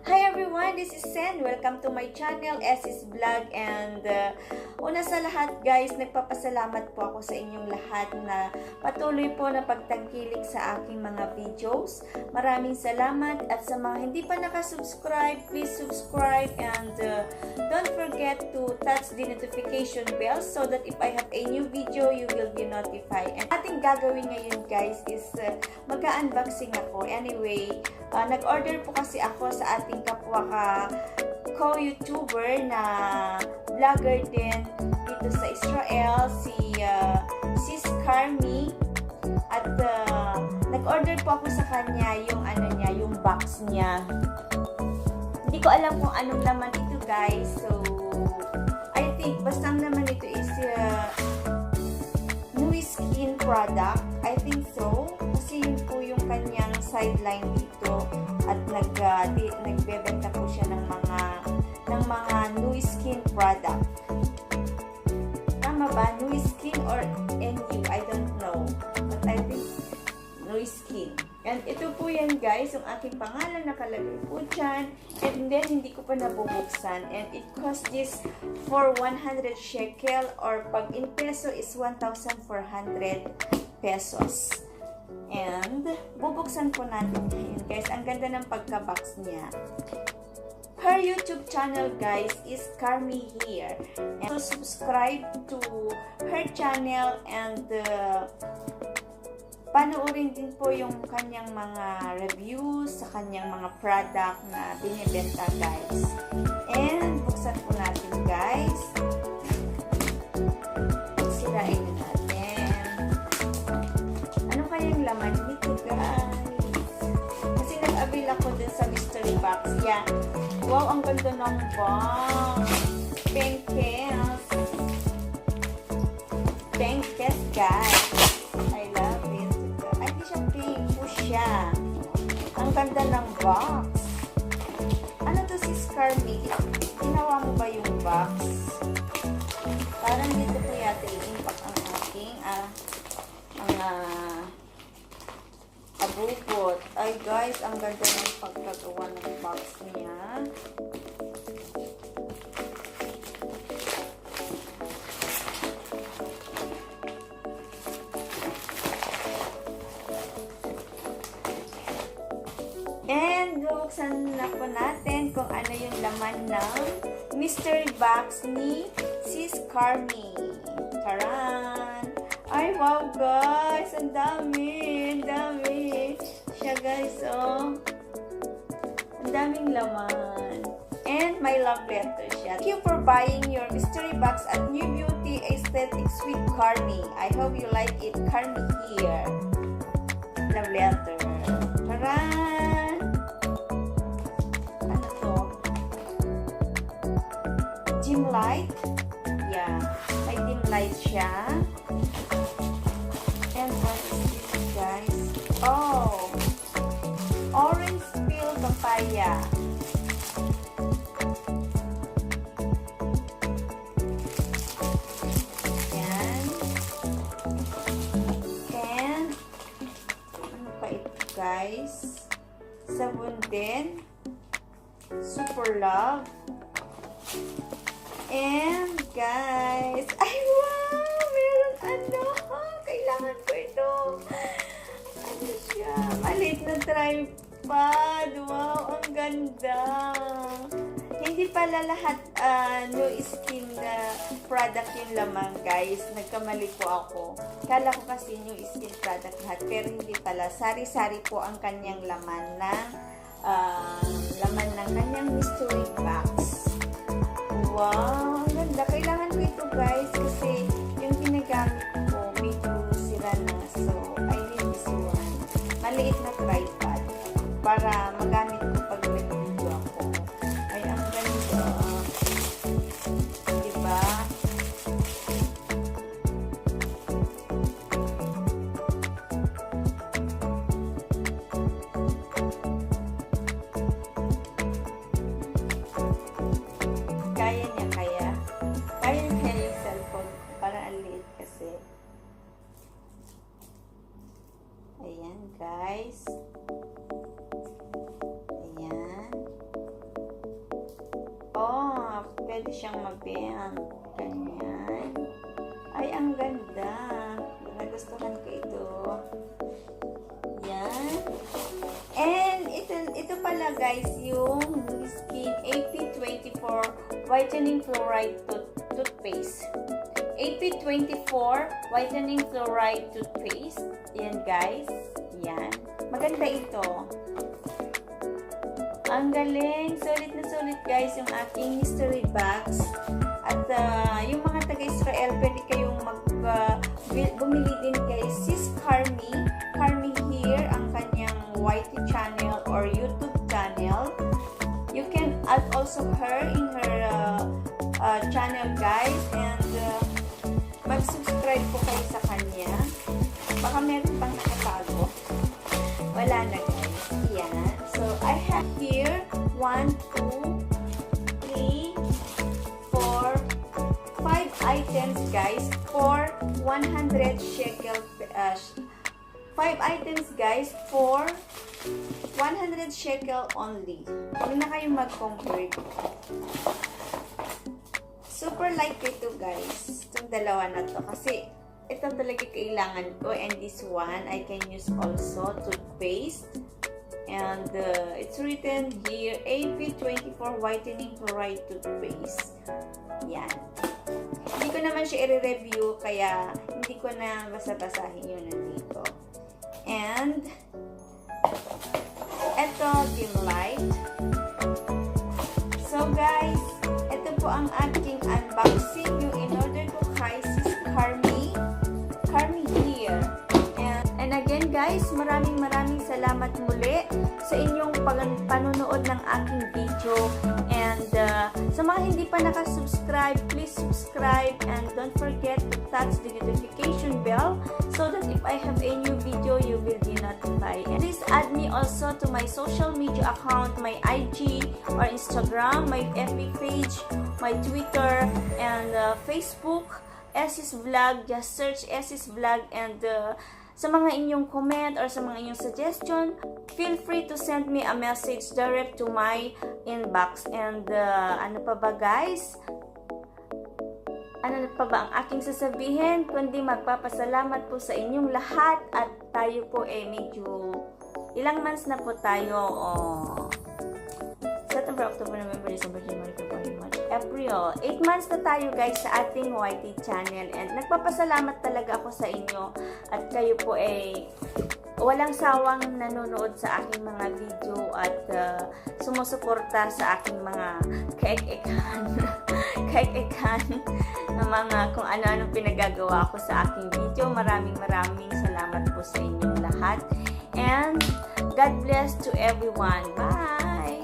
Hi everyone, this is Sen. Welcome to my channel, Essy's Vlog. And una sa lahat guys, nagpapasalamat po ako sa inyong lahat na patuloy po na pagtangkilik sa aking mga videos. Maraming salamat at sa mga hindi pa nakasubscribe, please subscribe and don't forget to touch the notification bell so that if I have a new video, you will be notified. And ating gagawin ngayon guys is mag-unboxing ako. Anyway, nag-order po kasi ako sa ating kapwa co-YouTuber na vlogger din dito sa Israel, si Sis Carmi. At nag-order po ako sa kanya yung yung box niya. Hindi ko alam kung anong laman ito guys. So, I think basta naman ito is new skin product. I think so. Kasi yun po yung kanyang sideline dito. At nagbebenta po siya ng mga new skin product. Tama ba? New skin or NU? I don't know. But I think new skin. And ito po yan guys, yung aking pangalan nakalagay po dyan. And then hindi ko pa nabubuksan. And it cost this for 100 shekel or pag in peso is 1,400 pesos. And bubuksan po natin ngayon guys. Ang ganda ng pagka-box niya. Her YouTube channel guys is Carmi here. And so subscribe to her channel and panoorin din po yung kanyang mga reviews sa kanyang mga product na binibenta guys. And buksan po natin guys. Sirain na natin. Ano kayang laman nito guys? Kasi nag-avail ako din sa mystery box. Yeah. Wow, ang ganda ng box. Penkes. Penkes guys. I love it. Ay, di siya pink. Siya. Ang ganda ng box. Ano to si Carmi? Ginawa mo ba yung box? Parang dito po yata i-impact ang aking abubot. Ay guys, ang ganda ng pagkagawa ng box niya. And buksan na po natin kung ano yung laman ng mystery box ni Sis Carmi. Taran! Ay, wow guys! Ang dami! Ang dami! Siya guys, oh! Ang daming laman. And my love letter siya. Thank you for buying your mystery box at New Beauty Aesthetics with Carmi. I hope you like it. Carmi here. Love letter. Taran! Ano to? Dim light? Yeah. May dim light siya. And what is this guys? Oh! Orange peel papaya. Yan. And ano pa ito guys? Sabon din. Super Love. And guys, ay wow! Meron kailangan ko ito. Ano siya? Maliit na tripod. Wow, ang ganda. Hindi pala lahat new skin na product yung laman guys. Nagkamali po ako. Kala ko kasi new skin product lahat. Pero hindi pala. Sari-sari po ang kanyang laman ng kanyang mystery box. Wow, ang ganda. Kailangan ko ito guys kasi yung ginagamit ko medyo sira na. So, I need this one. Maliit na tripod para magamit ko pag nag-video ako. Ay, ang ganda. Diba? Kaya niya yung cellphone. Parang ang liit kasi. Ayan, guys. pwede siyang mabend. Ganyan. Ay, ang ganda. Nagustuhan ko ito. Yan. And ito pala guys, yung Skin AP24 Whitening Fluoride Toothpaste. AP24 Whitening Fluoride Toothpaste. Yan guys. Yan. Maganda ito. Ang galing. Sulit na sulit guys yung aking mystery box. At yung mga taga-Israel, pwede kayong bumili din kay Sis Carmi. Carmi here, ang kanyang YT channel or YouTube channel. You can add also her in her channel guys. And mag-subscribe po kayo sa kanya. Baka meron pang nakatago. Wala na guys. Yan. So, I have here 1, 2, 3, 4, 5 items guys for 100 shekel. 5 items guys for 100 shekel only. Huwag na kayong mag-convert. Super light ito guys. Itong dalawa na to. Kasi ito talaga kailangan ko. And this one, I can use also toothpaste. And it's written here, AP24 Whitening Fluoride Toothpaste. Yan. Hindi ko naman siya i-review, kaya hindi ko na basa-basahin yun nandito. And, ito, dim light. So guys, ito po ang aking unboxing. Yung in-order ko kay Sis Carmi. Carmi here. And again guys, maraming salamat muli sa inyong panonood ng aking video. And sa mga hindi pa nakasubscribe, please subscribe and don't forget to touch the notification bell so that if I have a new video, you will be notified. And please add me also to my social media account, my IG or Instagram, my FB page, my Twitter, and Facebook, Essy's Vlog. Just search Essy's Vlog. And sa mga inyong comment or sa mga inyong suggestion, feel free to send me a message direct to my inbox. And ano pa ba guys? Ano pa ba ang aking sasabihin? Kundi magpapasalamat po sa inyong lahat. At tayo po medyo ilang months na po tayo. September, October, November, December, January, February, March, April. 8 months na tayo guys sa ating YT channel. And nagpapasalamat talaga ako sa inyo. At kayo po walang sawang nanonood sa aking mga video at sumusuporta sa aking mga kaek-ekan na mga kung ano-ano pinagagawa ko sa aking video. Maraming salamat po sa inyong lahat. And God bless to everyone. Bye!